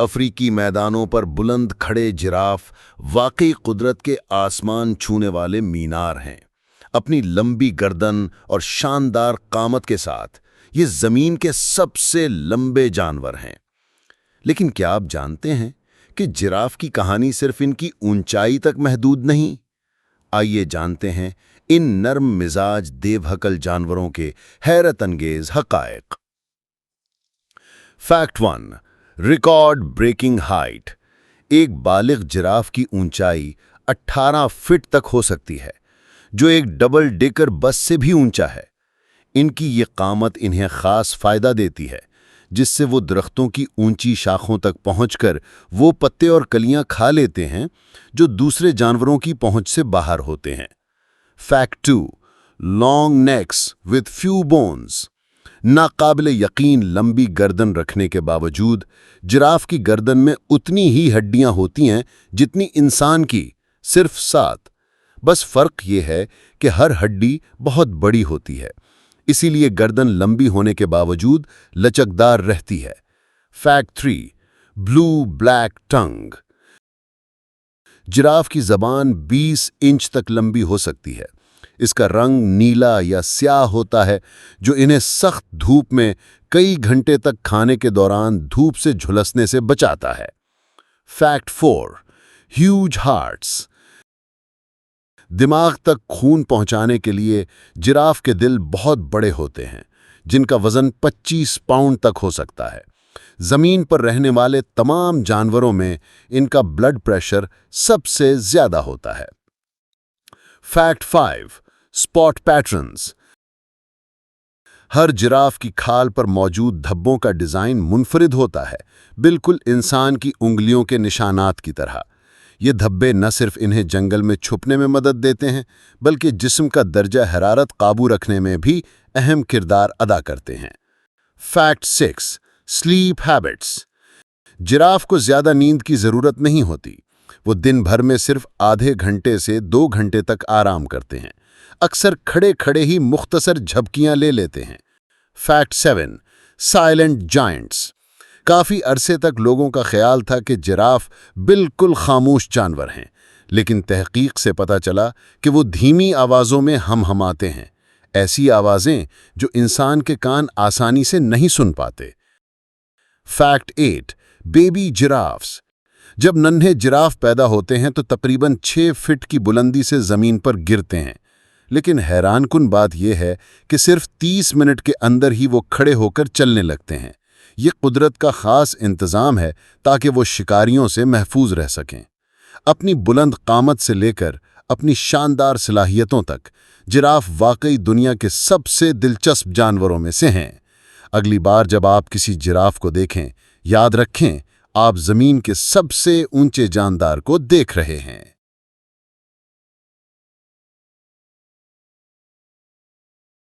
अफ्रीकी मैदानों पर बुलंद खड़े जिराफ वाकई कुदरत के आसमान छूने वाले मीनार हैं। अपनी लंबी गर्दन और शानदार कामत के साथ ये जमीन के सबसे लंबे जानवर हैं। लेकिन क्या आप जानते हैं कि जिराफ की कहानी सिर्फ इनकी ऊंचाई तक महदूद नहीं? आइए जानते हैं इन नर्म मिजाज देवहकल जानवरों के हैरत अंगेज हकायक। Fact 1, record breaking height. एक बालिग जिराफ की ऊंचाई 18 फीट तक हो सकती है, जो एक डबल डेकर बस से भी ऊंचा है। इनकी ये कामत इन्हें खास फायदा देती है, जिससे वो दरख्तों की ऊंची शाखों तक पहुंचकर वो पत्ते और कलियां खा लेते हैं जो दूसरे जानवरों की पहुंच से बाहर होते हैं। Fact 2, long necks with few bones. नाकाबिले यकीन लंबी गर्दन रखने के बावजूद जिराफ की गर्दन में उतनी ही हड्डियां होती हैं जितनी इंसान की, सिर्फ 7। बस फर्क ये है कि हर हड्डी बहुत बड़ी होती है, इसीलिए गर्दन लंबी होने के बावजूद लचकदार रहती है। फैक्ट 3, ब्लू ब्लैक टंग। जिराफ की जबान 20 इंच तक लंबी हो सकती है। इसका रंग नीला या स्याह होता है, जो इन्हें सख्त धूप में कई घंटे तक खाने के दौरान धूप से झुलसने से बचाता है। Fact 4, huge hearts. दिमाग तक खून पहुंचाने के लिए जिराफ के दिल बहुत बड़े होते हैं, जिनका वजन 25 पाउंड तक हो सकता है। जमीन पर रहने वाले तमाम जानवरों में इनका ब्लड प्रेशर सबसे ज्यादा होता है। Fact 5, spot patterns. हर जिराफ की खाल पर मौजूद धब्बों का डिजाइन मुनफरिद होता है, बिल्कुल इंसान की उंगलियों के निशानात की तरह। ये धब्बे न सिर्फ इन्हें जंगल में छुपने में मदद देते हैं, बल्कि जिस्म का दर्जा हरारत काबू रखने में भी अहम किरदार अदा करते हैं। Fact 6, sleep habits. जिराफ को ज्यादा नींद की जरूरत नहीं होती। वो दिन भर में सिर्फ आधे घंटे से 2 घंटे तक आराम करते हैं, अक्सर खड़े खड़े ही मुख्तसर झपकियां ले लेते हैं। Fact 7, silent giants. काफी अरसे तक लोगों का ख्याल था कि जिराफ बिल्कुल खामोश जानवर हैं, लेकिन तहकीक से पता चला कि वो धीमी आवाज़ों में हमहमाते हैं, ऐसी आवाज़ें जो इंसान के कान आसानी से नहीं सुन पाते। Fact 8, baby giraffes. जब नन्हे जिराफ पैदा होते हैं तो तकरीबन 6 फीट की बुलंदी से ज़मीन पर गिरते हैं, लेकिन हैरानकुन बात यह है कि सिर्फ 30 मिनट के अंदर ही वो खड़े होकर चलने लगते हैं। ये कुदरत का खास इंतज़ाम है ताकि वो शिकारियों से महफूज रह सकें। अपनी बुलंद कामत से लेकर अपनी शानदार सलाहियतों तक जिराफ वाकई दुनिया के सबसे दिलचस्प जानवरों में से हैं। अगली बार जब आप किसी जिराफ को देखें, याद रखें आप ज़मीन के सबसे ऊंचे जानदार को देख रहे हैं।